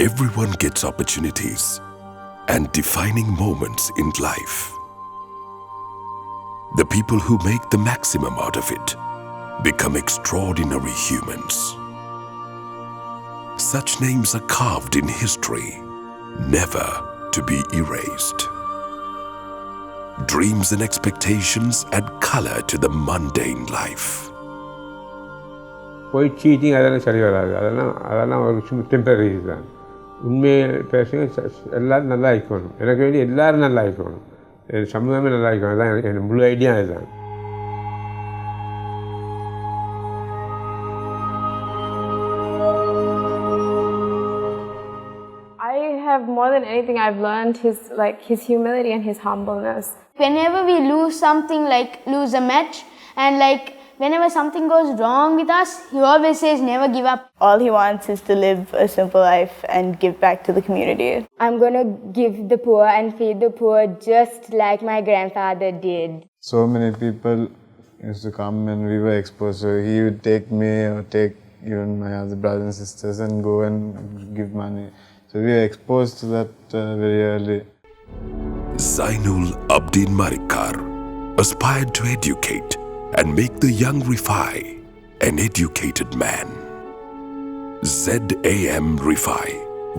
Everyone gets opportunities and defining moments in life. The people who make the maximum out of it become extraordinary humans. Such names are carved in history, never to be erased. Dreams and expectations add color to the mundane life. போய் seating அதெல்லாம் சரி வராது. அதெல்லாம் ஒரு temporary தான். உண்மையை பேசுங்க, எல்லோரும் நல்லா ஆகிக்கணும். எனக்கு வேண்டி எல்லோரும் நல்லா ஆகிக்கணும், என் சமூகமே நல்லா ஆகிக்கணும். அதுதான் என் முழு ஐடியா அதுதான். More than anything, I've learned his humility and his humbleness. Whenever we lose something, like lose a match, and whenever something goes wrong with us, he always says never give up. All he wants is to live a simple life and give back to the community. I'm going to give the poor and feed the poor just like my grandfather did. So many people used to come and we were exposed. So he would take me or take even my other brothers and sisters and go and give money. So we were exposed to that very early. Zainul Abdin Marikar aspired to educate and make the young REFAI an educated man. ZAM REFAI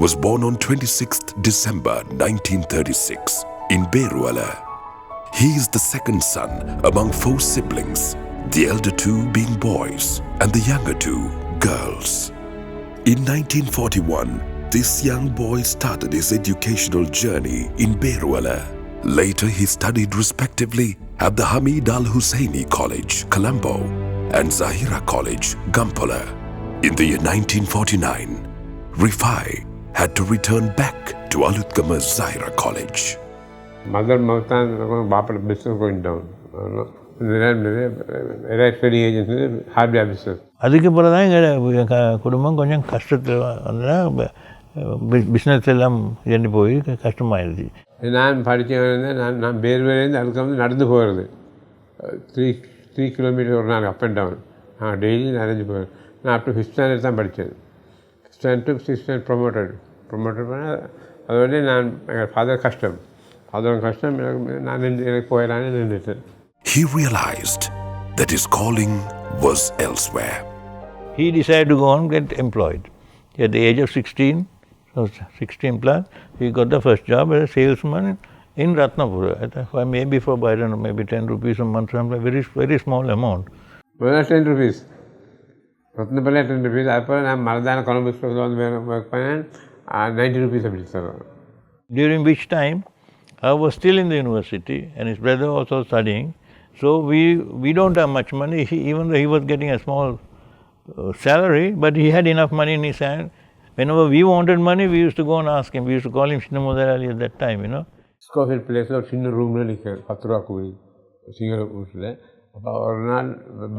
was born on 26th December 1936 in Beruala. He is the second son among 4 siblings, the elder 2 being boys and the younger 2 girls. In 1941, this young boy started his educational journey in Beruala. Later, he studied respectively at the Hamid Al-Husseini College, Colombo, and Zahira College, Gampola. In the year 1949, REFAI had to return back to Alutgama Zahira College. Mother Mautan, Bapa business going down. REFAI agency, hardware business. அதுக்கு பிறகு தான் எங்கள் குடும்பம் கொஞ்சம் கஷ்டத்தில் வந்தால் business எல்லாம் இறந்து போய் கஷ்டமாயிருச்சு. நான் படித்தேன். நான் பேர்வேலேருந்து அதுக்கு வந்து நடந்து போகிறது 3 கிலோமீட்டர் ஒரு நாள் அப் அண்ட் டவுன். டெய்லி நடந்து போகிறேன். நான் அப் டு 5th ஸ்டாண்டர்ட் தான் படித்தேன். 5th standard to 6th standard promoted பண்ணால் அதோடய நான் எங்கள் ஃபாதர் கஷ்டம் நான் எனக்கு போயிடலான்னு நின்றுட்டேன். He realized that his calling was elsewhere. He decided to go and get employed. At the age of 16, so 16 plus, he got the first job as a salesman in Ratnapura. Maybe for, I don't know, maybe 10 rupees a month, very, very small amount. Well, 10 rupees. Ratnapura 10 rupees. After I Maradana Colombo work 90 rupees a month. During which time, I was still in the university and his brother also studying. So we don't have much money. Even though he was getting a small salary, but he had enough money in his hand. Whenever we wanted money, we used to go and ask him. We used to call him Shinna Mudalali at that time, you know. Scofield place ஒரு சின்ன ரூமில் நிற்கிறேன் 10 ரூபா கூலி சிங்கள வீட்டில். அப்போ ஒரு நாள்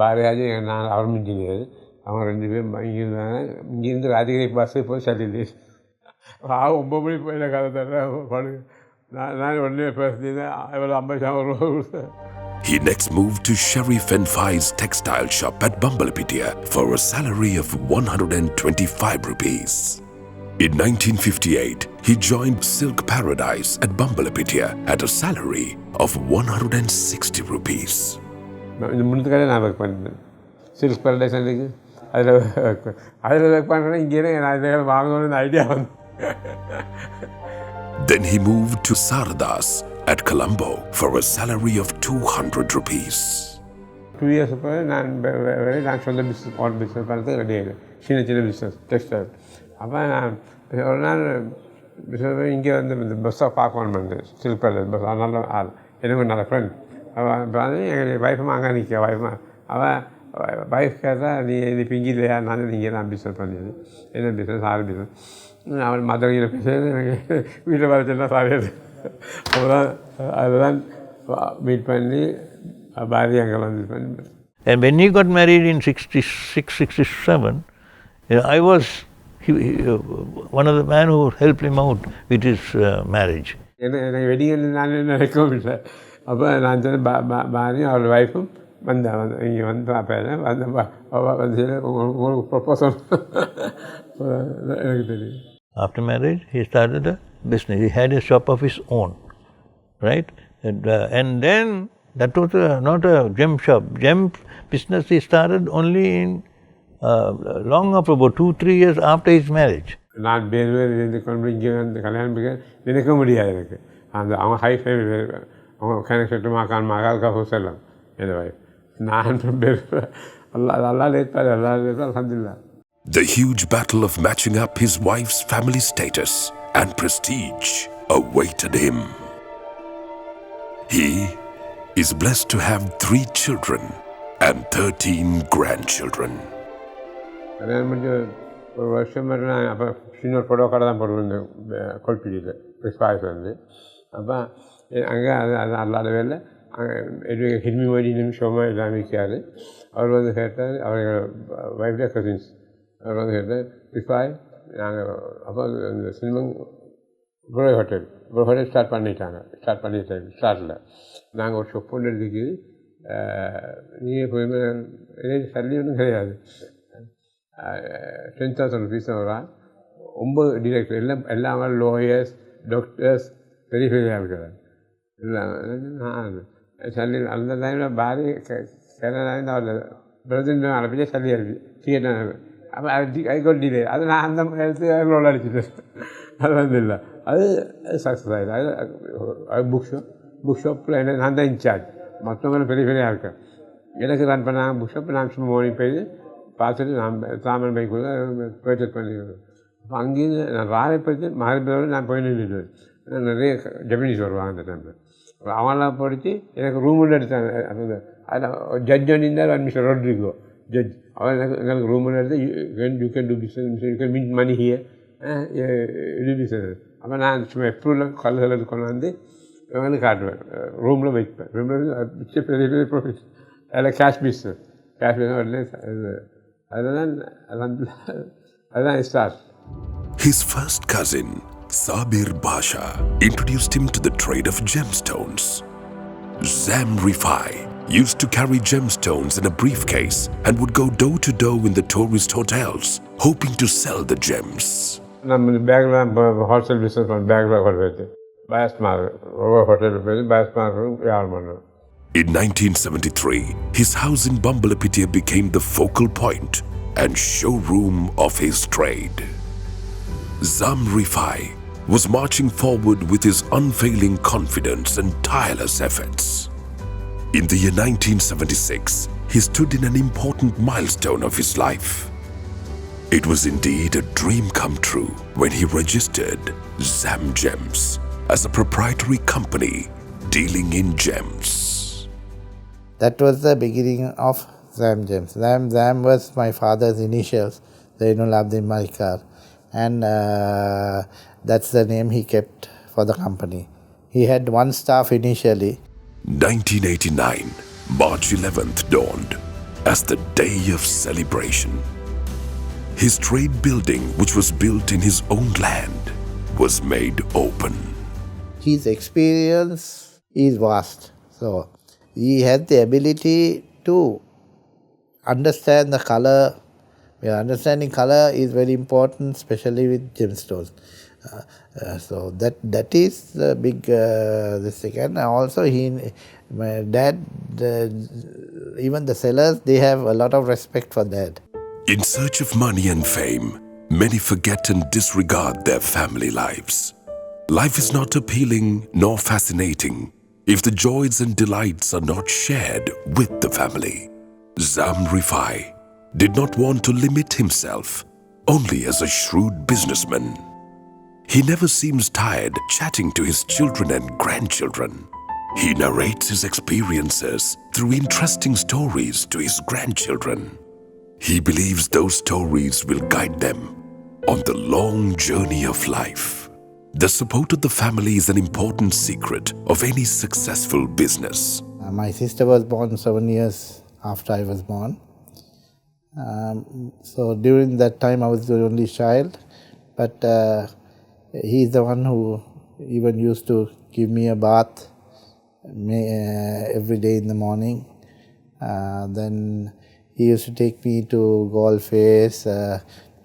பாரதியாஜி நான் அவரும் இன்ஜினியர், அவங்க 2 பேரும் இங்கே இருந்தாங்க. இங்கேருந்து ராஜகிரி பஸ்ஸு போய் சல்லிலே 9 மணி போய் கதை தர நான் உடனே பேசினேன். இவ்வளோ 50,000 ரூபா கொடுத்தேன். He next moved to Sharif and Fai's textile shop at Bambalapitia for a salary of 125 rupees. In 1958, he joined Silk Paradise at Bambalapitia at a salary of 160 rupees. இந்த முன்னத்துக்காக நான் ஒர்க் பண்ணேன். சில்க் பேரடைஸ் அன்றைக்கு அதில் work பண்ணுறேன். இங்கே நான் வாங்கணும்னு idea வந்து. Then he moved to Sardas at Colombo for a salary of 200 rupees. 2 years ago, நான் சொந்த பிஸ்னஸ் பண்ணுறது ரெடி ஆகிடும். சின்ன பிஸ்னஸ் டெக்ஸ்டைல். அப்போ நான் ஒரு நாள் பிஸ்னஸ் இங்கே வந்து இந்த பஸ்ஸை பார்க்கணும் பண்ணேன். Silk paradise bus. நல்ல ஆள், எனக்கு நல்ல ஃப்ரெண்ட். அவன் எங்கள் ஒய்ஃபும் அங்கே நிற்க ஒய்ஃபுமா. அவன் ஒய்ஃப் கேட்டால் நீ இப்போ இங்கே இல்லையா? நீங்கள் நான் பிஸ்னஸ் பண்ணியது. என்ன பிஸ்னஸ்? ஆள் பிஸ்னஸ். அவன் மற்றவங்க பேசுறது எனக்கு வீட்டில் வர சொன்னால் சாரியாது. அதுதான் மீட் பண்ணி பாரதி அங்கே வந்து பண்ணி. And when he got married in 66, 67, I was one of the men who helped him out with his marriage. எனக்கு வெடிகள் நான் நினைக்கவும் இல்லை. அப்போ நான் சொன்னேன் பாரதி அவர் ஒய்ஃபும் வந்தேன். இங்கே வந்து பேசுகிறேன். வந்து உங்களுக்கு ப்ரொப்போசல் எனக்கு தெரியும். After marriage, he started a business. He had a shop of his own, right? And then that was not a gem shop. Gem business he started only in long after, about 2-3 years after his marriage. நான் பேர் இந்த கொண்டு இங்கே வந்து கல்யாணம் நினைக்க முடியாது எனக்கு. அந்த அவங்க ஹை ஃபை அவங்க கனெக்ட் மகால் ஹவுஸ் எல்லாம் என் வைஃப். நான் பேர் அல்லாஹ் ஏற்பாடு அல்ஹம்துலில்லாஹ். The huge battle of matching up his wife's family status and prestige awaited him. He is blessed to have 3 children and 13 grandchildren. கல்யாணம் முடிஞ்ச ஒரு வருஷம் நான் அப்போ சின்ன ஃபோட்டோ கடை தான் போட்டுருந்தேன் கொல்பிடியில் பிஸ்பாய்ஸ் வந்து. அப்போ அங்கே அது அல்லாத வேலை அங்கே ஹில்மி மோடின்னு ஷோமா எல்லாம் விற்காது. அவர் வந்து கேட்டார், அவர் வைஃப்டே கசின்ஸ். அவர் வந்து கேட்டார், பிஸ்பாய் நாங்கள் அப்போ இந்த சினிமா குரோய் ஹோட்டல் ஸ்டார்ட் பண்ணிட்டாங்க ஸ்டார்ட்டில். நாங்கள் ஒரு ஷொப் ஒன்று இருக்குது, நீங்கள் போய் சல்லி ஒன்றும் கிடையாது. 10,000 rupees வர 9 டிரெக்டர் எல்லாம் லோயர்ஸ் டாக்டர்ஸ் பெரிய பெரிய இருக்கிறார் எல்லாம் சல்லி. அந்த டைமில் பாரி கேரளாவில் அவர் பிரசிடென்ட் அனுப்பிச்சே சல்லி அனுப்பி டிக்கெட். அப்போ அது டிலே அது நான் அந்த இடத்துக்கு ரோல் அடிச்சுட்டேன். அது வந்து இல்லை, அது சக்ஸஸ் ஆகிடும். அது புக் ஷாப்பில் என்ன நான் தான் இன்சார்ஜ், மற்றவங்களும் பெரிய பெரிய இருக்கேன். எனக்கு ரன் பண்ணாங்க புக் ஷாப். நான் சும்மா மோனி போய் பார்த்துட்டு நான் சாமான் பைக் பர்ச்சேஸ் பண்ணிக்கிறேன். அப்போ அங்கேருந்து நான் ராயப்பட்டு மகாபலியோடு நான் போய் நின்றுடுவேன். நிறைய ஜப்பனீஸ் வருவாங்க அந்த டைமில். அவங்களாம் படித்து எனக்கு ரூம் ஒன்று எடுத்தாங்க. அதில் ஜட்ஜ் பண்ணியிருந்தார், மிஸ்டர் ரோட்ரிகோ ஜட்ஜ். அவர் எங்களுக்கு ரூம் ஒன்று எடுத்து you can do business, you can meet money here, இது பிஸ்னஸ். அப்போ நான் சும்மா எப்போ கல்லுகளை கொண்டு வந்து வந்து காட்டுவேன், ரூமில் வைப்பேன். ரூமில் மிச்ச பெரிய பெரிய ப்ராஃபிட் அதில் கேஷ் பிஸ்னஸ் உடனே அதுதான் start. His first cousin, Sabir Basha, introduced him to the trade of gemstones. ZAM REFAI used to carry gemstones in a briefcase and would go door to door in the tourist hotels, hoping to sell the gems. நம்ம பேக்லாம் wholesale business பண்ண பேக்கில் கொண்டு Paes mark ஒவ்வொரு ஹோட்டலில் போய் Paes mark வியாபாரம் பண்ணுறோம். In 1973, his house in Bambalapitia became the focal point and showroom of his trade. ZAM REFAI was marching forward with his unfailing confidence and tireless efforts. In the year 1976, he stood in an important milestone of his life. It was indeed a dream come true when he registered ZAM Gems as a proprietary company dealing in gems. That was the beginning of ZAM Gems. ZAM was my father's initials, Zainul Abdin Malikar, and that's the name he kept for the company. He had 1 staff initially. 1989, March 11th dawned as the day of celebration. His trade building, which was built in his own land, was made open. His experience is vast. So he had the ability to understand the color. Understanding color is very important, especially with gemstones. So that is the big this thing. And also my dad, even the sellers, they have a lot of respect for that. In search of money and fame, many forget and disregard their family lives. Life is not appealing nor fascinating if the joys and delights are not shared with the family. ZAM REFAI did not want to limit himself only as a shrewd businessman. He never seems tired chatting to his children and grandchildren. He narrates his experiences through interesting stories to his grandchildren. He believes those stories will guide them on the long journey of life. The support of the family is an important secret of any successful business. My sister was born 7 years after I was born. So during that time I was the only child, but he's the one who even used to give me a bath every day in the morning. Then he used to take me to golf fairs,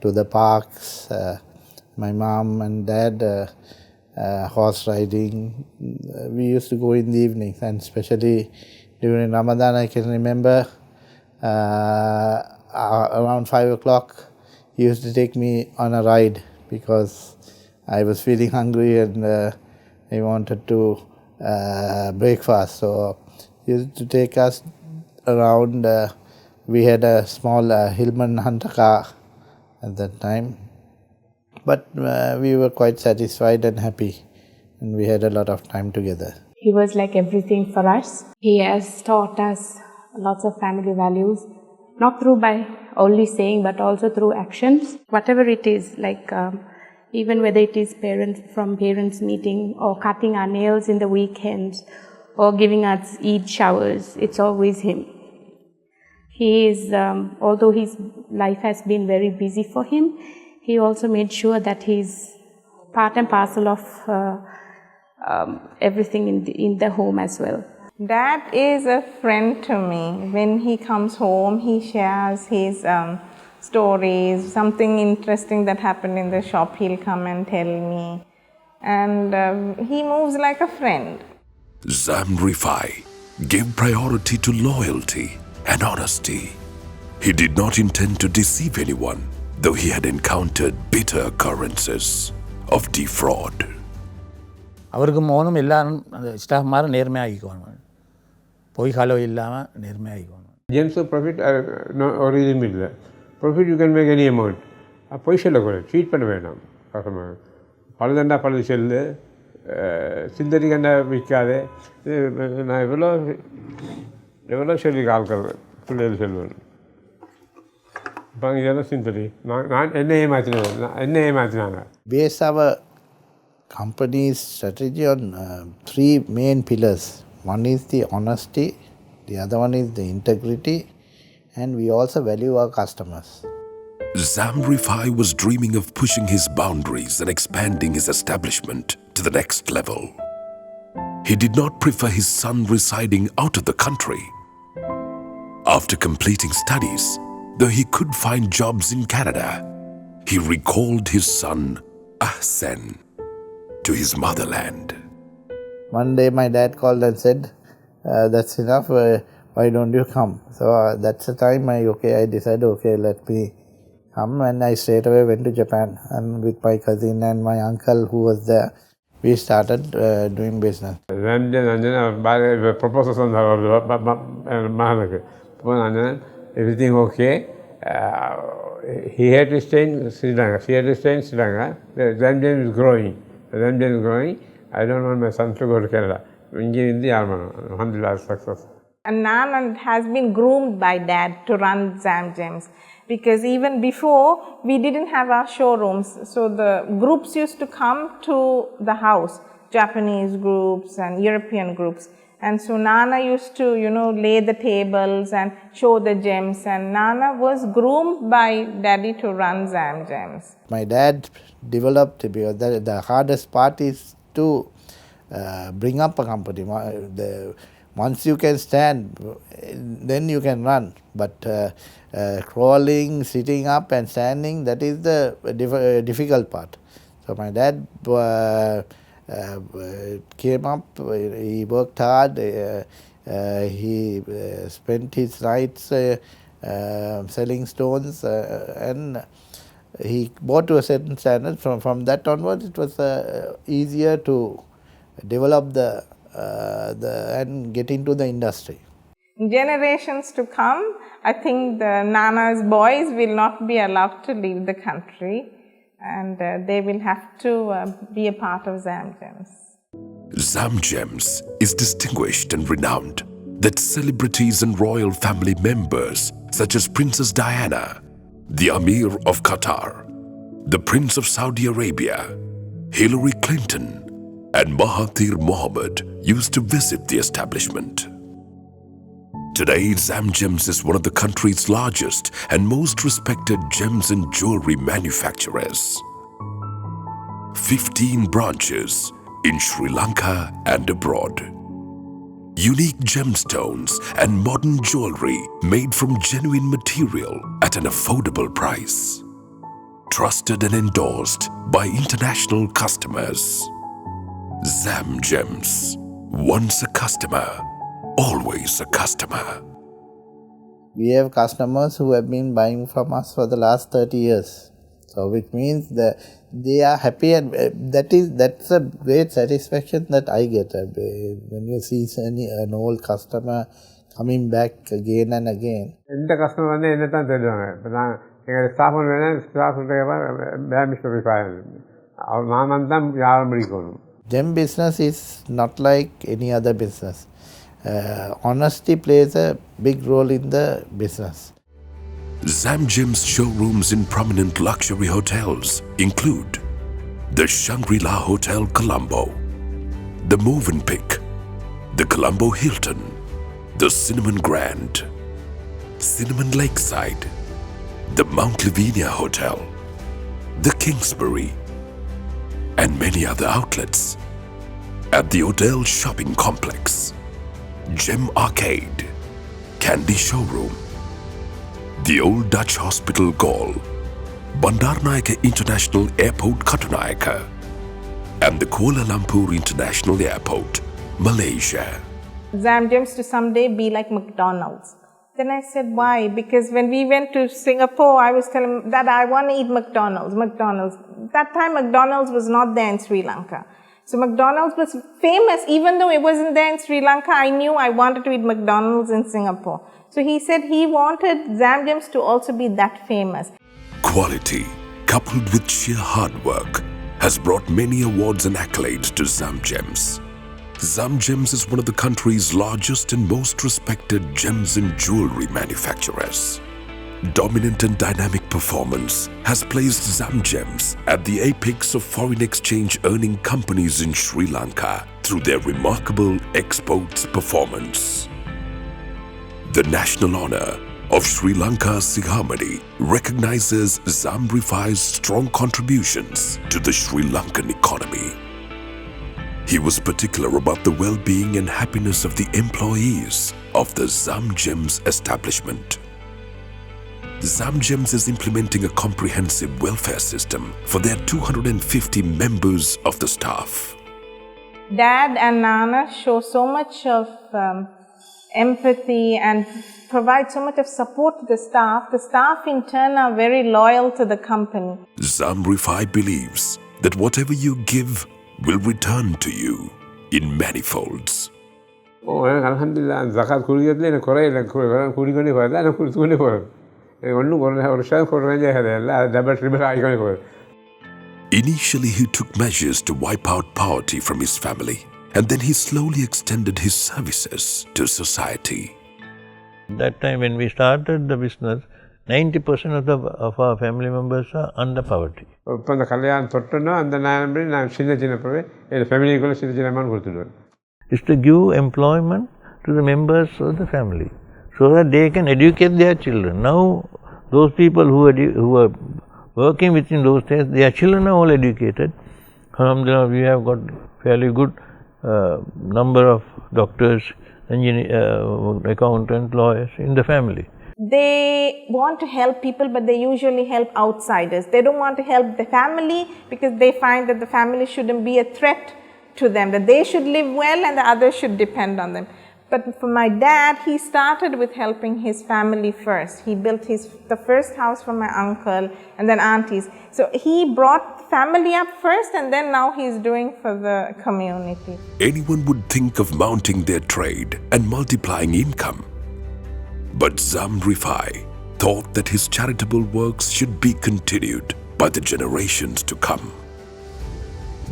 to the parks, my mom and dad, horse riding. We used to go in the evenings, and especially during Ramadan, I can remember around 5 o'clock, he used to take me on a ride because I was feeling hungry and I wanted to breakfast. So he used to take us around. We had a small Hillman Hunter car at that time. But we were quite satisfied and happy, and we had a lot of time together. He was like everything for us. He has taught us lots of family values, not through by only saying, but also through actions. Whatever it is, like even whether it is parents meeting, or cutting our nails in the weekends, or giving us Eid showers, it's always him. He is, although his life has been very busy for him, he also made sure that he's part and parcel of everything in the home as well. Dad is a friend to me. When he comes home, he shares his stories, something interesting that happened in the shop, he'll come and tell me. And he moves like a friend. ZAM REFAI gave priority to loyalty and honesty. He did not intend to deceive anyone, though he had encountered bitter occurrences of defraud. அவருக்கு மோனும் எல்லாரும் அந்த staff மாதிரி நேர்மையாகிக்கணும், பொய் களவு இல்லாமல் நேர்மையாகிக்கணும். James profit ஒரு இதுவும் இல்லை. Profit you can make any amount. பொய் சொல்லக்கூடாது, சீட் பண்ண வேண்டாம். பழுதண்டா பழுது செல்லு, சிந்தரிக்கண்டா விற்காதே. நான் எவ்வளோ சொல்லி ஆட்கள் பிள்ளைகள் சொல்லுவேன். இப்போ இதெல்லாம் சிந்தரி நான் என்ன ஏமாற்றினாங்க. Base our company's strategy on 3 main pillars. One is the honesty, the other one is the integrity, and we also value our customers. ZAM REFAI was dreaming of pushing his boundaries and expanding his establishment to the next level. He did not prefer his son residing out of the country. After completing studies, though he could find jobs in Canada, he recalled his son, Ahsan, to his motherland. One day my dad called and said, that's enough, why don't you come? So that's the time I decided, okay, let me come, and I straight away went to Japan, and with my cousin and my uncle who was there, we started doing business. Proposals on everything okay. He had to stay in Sri Lanka. She had to stay in Sri Lanka. The ZAM is growing. I don't want my son to go to Canada. Alhamdulillah, success. And Nana has been groomed by Dad to run ZAM Gems, because even before we didn't have our showrooms, so the groups used to come to the house, Japanese groups and European groups. And so Nana used to, lay the tables and show the gems, and Nana was groomed by Daddy to run ZAM Gems. My dad developed, because the hardest part is to bring up a company. Once you can stand, then you can run. But crawling, sitting up and standing, that is the difficult part. So my dad came up, he worked hard, he spent his nights selling stones, and he bought to a certain standard. From that onwards, it was easier to develop and get into the industry. Generations to come, I think the Nana's boys will not be allowed to leave the country, and they will have to be a part of ZAM Gems. ZAM Gems is distinguished and renowned that celebrities and royal family members such as Princess Diana, the Amir of Qatar, the Prince of Saudi Arabia, Hillary Clinton, and M.H.Mohamed used to visit the establishment. Today, ZAM Gems is one of the country's largest and most respected gems and jewelry manufacturers. 15 branches in Sri Lanka and abroad. Unique gemstones and modern jewelry made from genuine material at an affordable price. trusted and endorsed by international customers. ZAM Gems. Once a customer, always a customer. We have customers who have been buying from us for the last 30 years. So which means that they are happy, and that's a great satisfaction that I get. When you see an old customer coming back again and again. இந்த customer வந்து என்ன தான் தேடுவாங்க. இப்போ நான் எங்கள் staff வேணும், staff mister Rifai நான் தான் யாரும் பிடிக்கணும். Gem business is not like any other business. Honesty plays a big role in the business. ZAM Gems showrooms in prominent luxury hotels include the Shangri-La Hotel Colombo, the Movenpick, the Colombo Hilton, the Cinnamon Grand, Cinnamon Lakeside, the Mount Lavinia Hotel, the Kingsbury, and many other outlets. At the Hotel Shopping Complex, Gem Arcade, Candy Showroom, the Old Dutch Hospital Gaul, Bandaranaike International Airport Katunayake, and the Kuala Lumpur International Airport, Malaysia. ZAM Gems to someday be like McDonald's. Then I said, why? Because when we went to Singapore, I was telling him that I want to eat McDonald's. That time McDonald's was not there in Sri Lanka. So McDonald's was famous. Even though it wasn't there in Sri Lanka, I knew I wanted to eat McDonald's in Singapore. So he said he wanted ZAM Gems to also be that famous. Quality, coupled with sheer hard work, has brought many awards and accolades to ZAM Gems. ZAM Gems is one of the country's largest and most respected gems and jewelry manufacturers. Dominant and dynamic performance has placed ZAM Gems at the apex of foreign exchange earning companies in Sri Lanka through their remarkable exports performance. The national honor of Sri Lanka's Sihamadi recognizes ZAM REFAI's strong contributions to the Sri Lankan economy. He was particular about the well-being and happiness of the employees of the ZAM Gems establishment. ZAM Gems is implementing a comprehensive welfare system for their 250 members of the staff. Dad and Nana show so much of empathy and provide so much of support to the staff. The staff in turn are very loyal to the company. ZAM REFAI believes that whatever you give will return to you in manifolds. Alhamdulillah, zakat kuriyatla na koray lang kuri ko ni ko na kuri ko ni ko. Onnu ko na orshan ko ranja hai double triple icon ko. Initially, he took measures to wipe out poverty from his family, and then he slowly extended his services to society. That time when we started the business, 90% of our family members are under poverty. It's to give employment to the members of the family so that they can educate their children. Now, those people who are working within those days, their children are all educated. Alhamdulillah, we have got fairly good number of doctors, engineers, accountants, lawyers in the family. They want to help people, but they usually help outsiders. They don't want to help the family because they find that the family shouldn't be a threat to them, that they should live well and the others should depend on them. But for my dad, he started with helping his family first. He built the first house for my uncle and then aunties. So he brought family up first and then now he's doing for the community. Anyone would think of mounting their trade and multiplying income. But ZAM REFAI thought that his charitable works should be continued by the generations to come.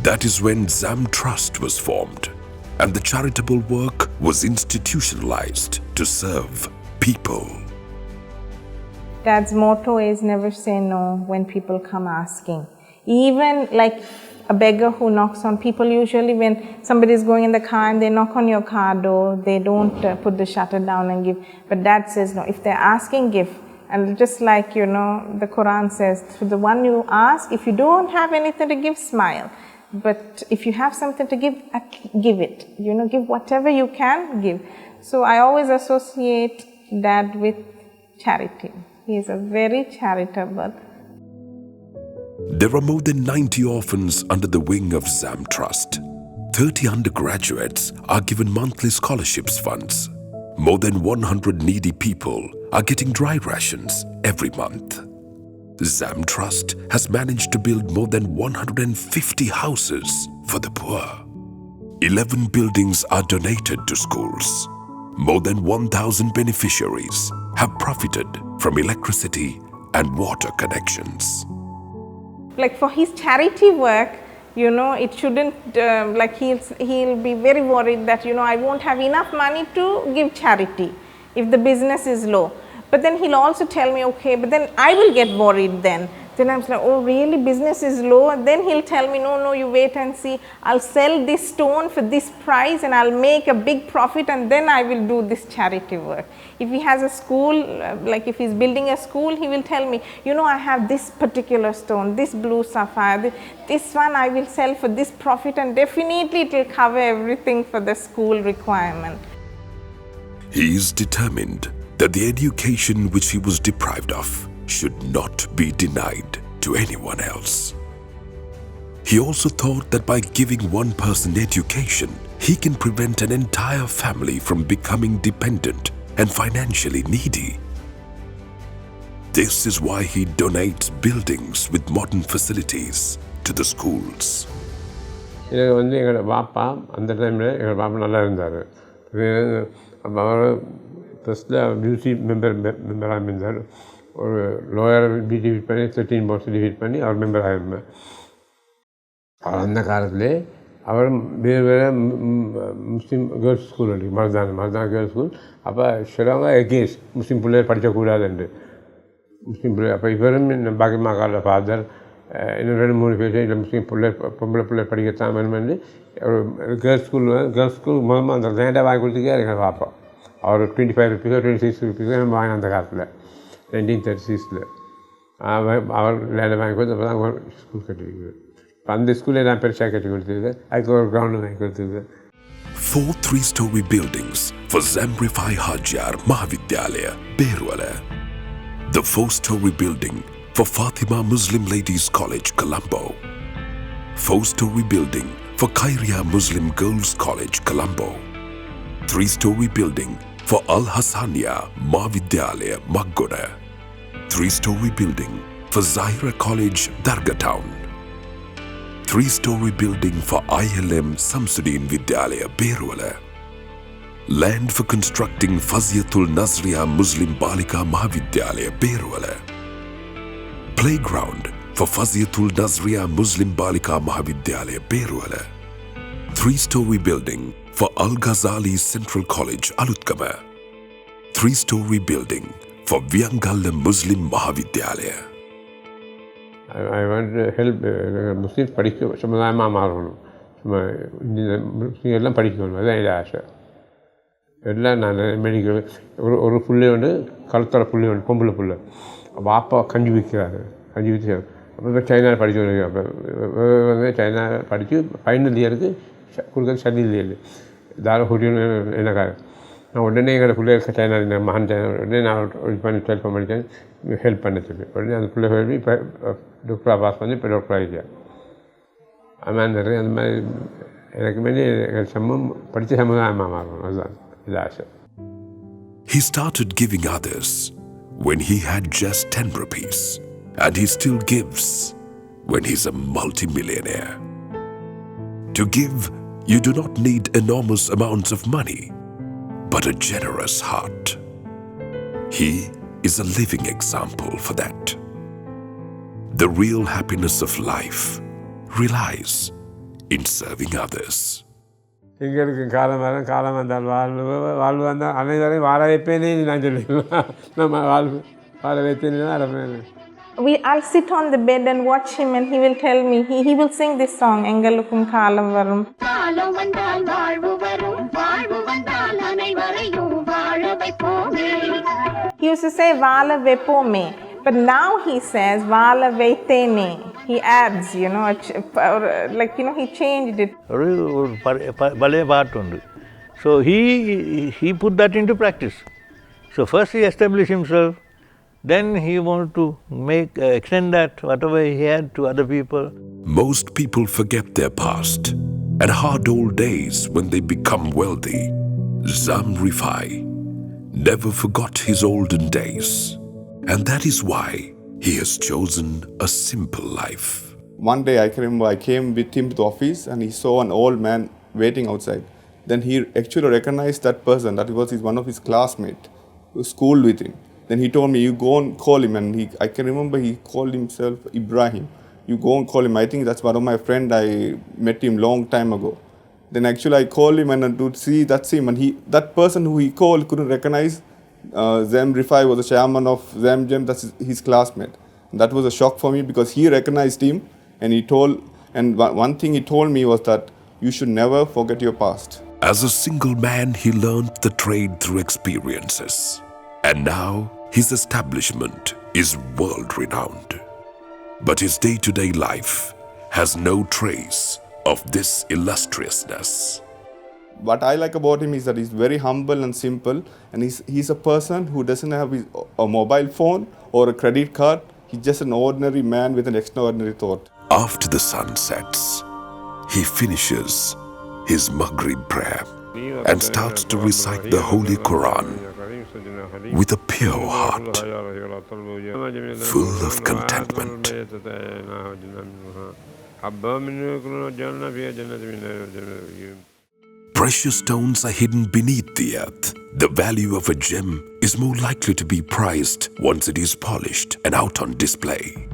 That is when ZAM Trust was formed and the charitable work was institutionalized to serve people. Dad's motto is never say no when people come asking. Even like a beggar who knocks on people, usually when somebody is going in the car and they knock on your car door, they don't put the shutter down and give. But Dad says no, if they're asking, give. And just like, you know, the Quran says, to the one you ask, if you don't have anything to give, smile. But if you have something to give, give it. You know, give whatever you can give. So I always associate Dad with charity. He is a very charitable. There are more than 90 orphans under the wing of ZAM Trust. 30 undergraduates are given monthly scholarships funds. More than 100 needy people are getting dry rations every month. ZAM Trust has managed to build more than 150 houses for the poor. 11 buildings are donated to schools. More than 1,000 beneficiaries have profited from electricity and water connections. Like for his charity work, it shouldn't, he'll be very worried that, I won't have enough money to give charity if the business is low. But then he'll also tell me, okay, but then I will get worried then. Then I'm like, oh really, business is low? And then he'll tell me, no, you wait and see. I'll sell this stone for this price and I'll make a big profit and then I will do this charity work. If he has a school, like if he's building a school, he will tell me, I have this particular stone, this blue sapphire, this one I will sell for this profit and definitely it will cover everything for the school requirement. He is determined that the education which he was deprived of should not be denied to anyone else. He also thought that by giving one person education, he can prevent an entire family from becoming dependent and financially needy. This is why he donates buildings with modern facilities to the schools. எங்களோட பாப்பா அந்த டைமில் எங்கள் பாப்பா நல்லா இருந்தார். அவர் ஃபஸ்ட்டில் music மெம்பராக இருந்தார். ஒரு லோயரை டிஃபீட் பண்ணி 13 போர்ட்ஸ் டிஃபீட் பண்ணி அவர் மெம்பர் ஆகிருந்தார். அந்த காலத்திலே அவர் வேறு முஸ்லீம் கேர்ள்ஸ் ஸ்கூல் உண்டு, மருதான் கேர்ள்ஸ் ஸ்கூல். அப்போ ஷிராங்க எகேன்ஸ்ட் முஸ்லீம் பிள்ளைகள் படிக்கக்கூடாதுண்டு முஸ்லீம் பிள்ளை. அப்போ இவரும் பாக்கியமாக்கால ஃபாதர் இன்னும் 2-3 பேர் இல்லை முஸ்லீம் பொம்பளை பிள்ளை படிக்கத்தான் வேணுமென்று ஒரு கேர்ள்ஸ் ஸ்கூல் மூலமாக அந்த லேண்டாக வாங்கி கொடுத்துக்கே எங்கள் பார்ப்போம். அவர் 25 rupees 26 rupees நம்ம வாங்கின அந்த காலத்தில் 1936 அவர் லேண்டை வாங்கி கொடுத்து அப்போ தான் ஸ்கூல் கட்டிருக்குது. அந்த ஸ்கூலில் நான் பெருசாக கட்டி கொடுத்துருது. அதுக்கு ஒரு கிரவுண்டு வாங்கி கொடுத்துருது. 4 3-story buildings for ZAM REFAI Hajjar Mahavidyalaya, Beruala. The 4-story building for Fatima Muslim Ladies College, Colombo. 4-story building for Khairia Muslim Girls College, Colombo. 3-story building for Al Hassania Mahavidyalaya, Maggoda. 3-story building for Zahira College, Darga Town. 3-story building for ILM Samsudeen Vidyalaya, Beruala. Land for constructing Faziatul Nazriya Muslim Balika Mahavidyalaya, Beruala. Playground for Faziatul Nazriya Muslim Balika Mahavidyalaya, Beruala. 3-story building for Al Ghazali Central College, Alutkama. 3-story building for Viangala Muslim Mahavidyalaya. I want to help Muslims படிக்க சமுதாயமாக மாறணும். முஸ்லீம் எல்லாம் படிக்கணும், அதுதான் என்னோட ஆசை. எல்லாம் நான் மெடிக்கல் ஒரு புள்ளை ஒன்று கழுத்தோட புள்ளை ஒன்று பொம்பளை புள்ளை. அப்பா கஞ்சி விற்கிறாரு, கஞ்சி விற்கிறார். அப்போ இப்போ சைனாவில் படிச்சு அப்போ வந்து சைனாவில் படித்து ஃபைனல் இயருக்கு கொடுக்குறது ஷெட்யூல் இயர் தார ஹோட்டியல் எனக்காக. நான் உடனே எங்களோட பிள்ளைகளுக்கு சைனா மகன் சைனா உடனே நான் இது பண்ணி 12 படித்தேன், ஹெல்ப் பண்ண சொல்லி உடனே அந்த பிள்ளை போய் இப்போ டாக்டராக பாஸ் பண்ணி இப்போ டாக்டர் ஆகிட்டேன். ஆனால் நிறைய அந்த மாதிரி எனக்கு மேலே எங்கள் படித்த சமுதாயமாக மாறணும், அதுதான் இது ஆசை. He started giving others when he had just 10 rupees, and he still gives when he's a multi-millionaire. To give, you do not need enormous amounts of money, but a generous heart. He is a living example for that. The real happiness of life relies in serving others. எங்களுக்கு காலம் வந்தால் வாழ்வு வந்தால் அனைவரையும் வாழ வைப்பேனே நான் சொல்லுவேன். நம்ம வாழ வைப்பேனே தான் அரப்பேன். I'll sit on the bed and watch him and he will tell me, he will sing this song, Engalukkum Kaalam Varum. Kaalam vandal vaalvu varum, vaalvu vandal anaivarayum vaala veppome. He used to say vaala veppome, but now he says vaala veithene. He adds, he changed it. So he put that into practice. So first he established himself then he wanted to extend that, whatever he had, to other people. Most people forget their past and hard old days when they become wealthy. ZAM REFAI never forgot his olden days, and that is why he has chosen a simple life. One day I can remember I came with him to the office and he saw an old man waiting outside. Then he actually recognized that person, that was one of his classmates who schooled with him. Then he told me, you go and call him, and I can remember he called himself Ibrahim. You go and call him. I think that's one of my friend. I met him long time ago. Then actually I called him and to see that's him, and that person who he called couldn't recognize ZAM REFAI was the chairman of ZAM Gem. That's his classmate. And that was a shock for me because he recognized him, and one thing he told me was that you should never forget your past. As a single man, he learned the trade through experiences. And now, his establishment is world-renowned. But his day-to-day life has no trace of this illustriousness. What I like about him is that he's very humble and simple, and he's a person who doesn't have a mobile phone or a credit card. He's just an ordinary man with an extraordinary thought. After the sun sets, he finishes his Maghrib prayer and starts to recite the Holy Quran with a pure heart, full of contentment. Precious stones are hidden beneath the earth. The value of a gem is more likely to be prized once it is polished and out on display.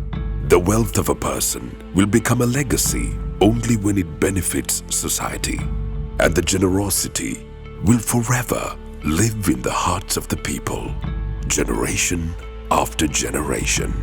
The wealth of a person will become a legacy only when it benefits society, and the generosity will forever live in the hearts of the people, generation after generation.